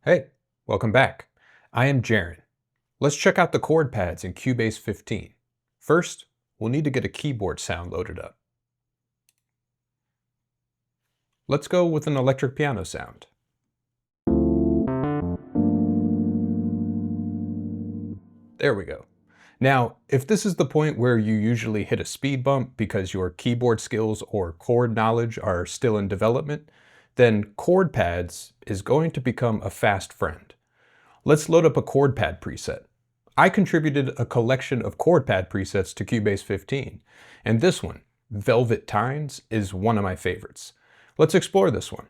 Hey, welcome back. I am Jaron. Let's check out the chord pads in Cubase 15. First, we'll need to get a keyboard sound loaded up. Let's go with an electric piano sound. There we go. Now, if this is the point where you usually hit a speed bump because your keyboard skills or chord knowledge are still in development, then chord pads is going to become a fast friend. Let's load up a chord pad preset. I contributed a collection of chord pad presets to Cubase 15, and this one, Velvet Tines, is one of my favorites. Let's explore this one.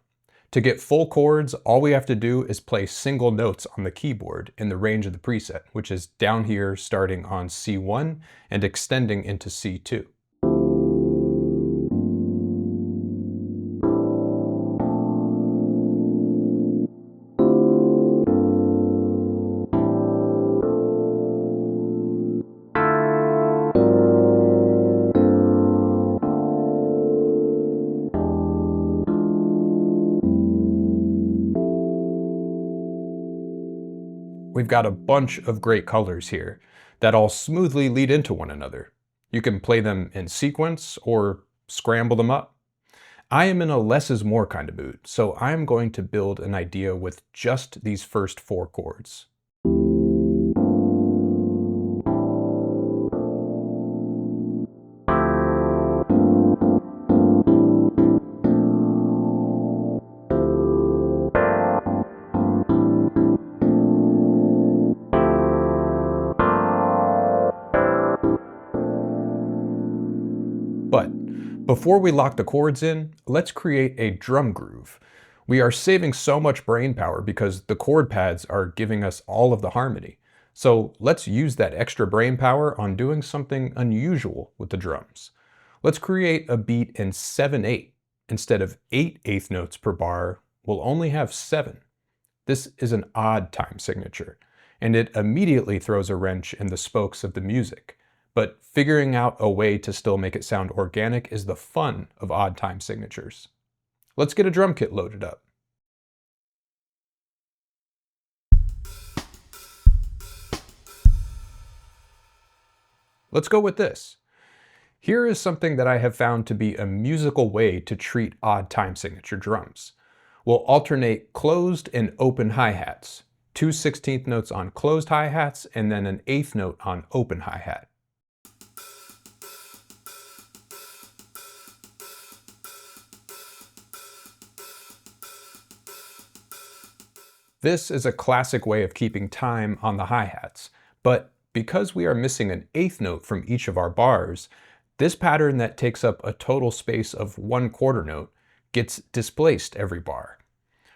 To get full chords, all we have to do is play single notes on the keyboard in the range of the preset, which is down here starting on C1 and extending into C2. We've got a bunch of great colors here that all smoothly lead into one another. You can play them in sequence or scramble them up. I am in a less is more kind of mood, so I'm going to build an idea with just these first four chords. But before we lock the chords in, let's create a drum groove. We are saving so much brain power because the chord pads are giving us all of the harmony. So let's use that extra brain power on doing something unusual with the drums. Let's create a beat in 7/8. Instead of 8 eighth notes per bar, we'll only have 7. This is an odd time signature, and it immediately throws a wrench in the spokes of the music. But figuring out a way to still make it sound organic is the fun of odd time signatures. Let's get a drum kit loaded up. Let's go with this. Here is something that I have found to be a musical way to treat odd time signature drums. We'll alternate closed and open hi-hats, 2 16th notes on closed hi-hats and then an eighth note on open hi-hat. This is a classic way of keeping time on the hi-hats, but because we are missing an eighth note from each of our bars, this pattern that takes up a total space of 1/4 note gets displaced every bar.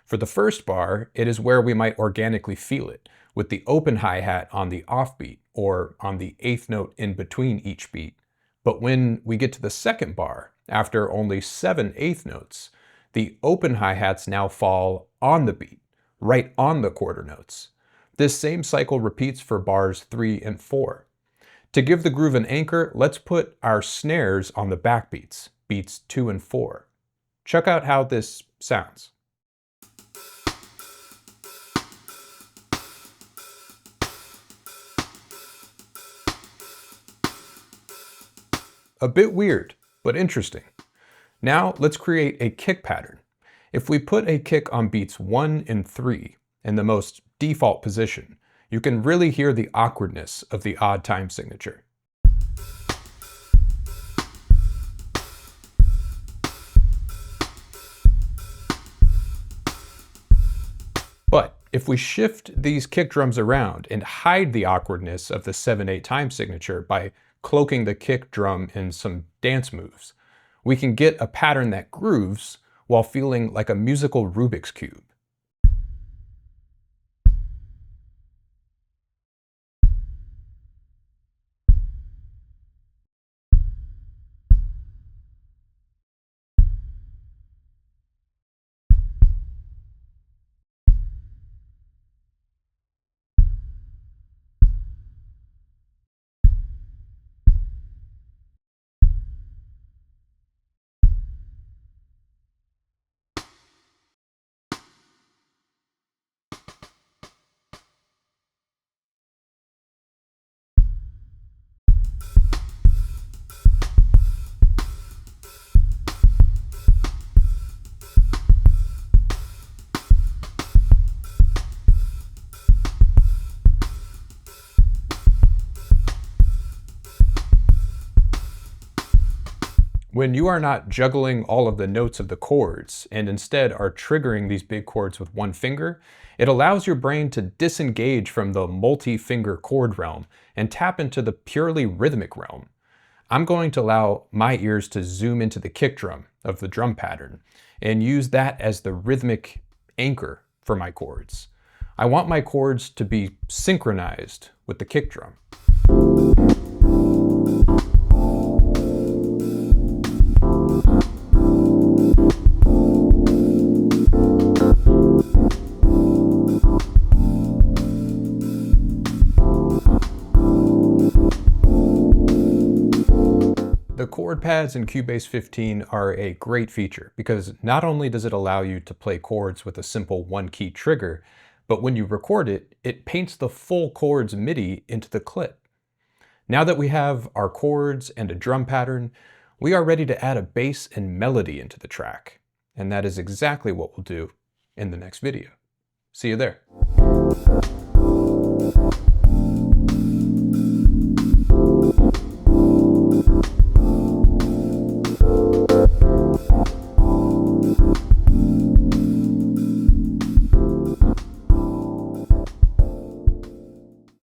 For the first bar, it is where we might organically feel it, with the open hi-hat on the offbeat or on the eighth note in between each beat. But when we get to the second bar, after only 7 eighth notes, the open hi-hats now fall on the beat, right on the quarter notes. This same cycle repeats for bars 3 and 4. To give the groove an anchor, let's put our snares on the backbeats, beats 2 and 4. Check out how this sounds. A bit weird, but interesting. Now let's create a kick pattern. If we put a kick on beats 1 and 3 in the most default position, you can really hear the awkwardness of the odd time signature. But if we shift these kick drums around and hide the awkwardness of the 7/8 time signature by cloaking the kick drum in some dance moves, we can get a pattern that grooves while feeling like a musical Rubik's Cube. When you are not juggling all of the notes of the chords and instead are triggering these big chords with one finger, it allows your brain to disengage from the multi-finger chord realm and tap into the purely rhythmic realm. I'm going to allow my ears to zoom into the kick drum of the drum pattern and use that as the rhythmic anchor for my chords. I want my chords to be synchronized with the kick drum. The chord pads in Cubase 15 are a great feature because not only does it allow you to play chords with a simple one-key trigger, but when you record it, it paints the full chords MIDI into the clip. Now that we have our chords and a drum pattern, we are ready to add a bass and melody into the track. And that is exactly what we'll do in the next video. See you there.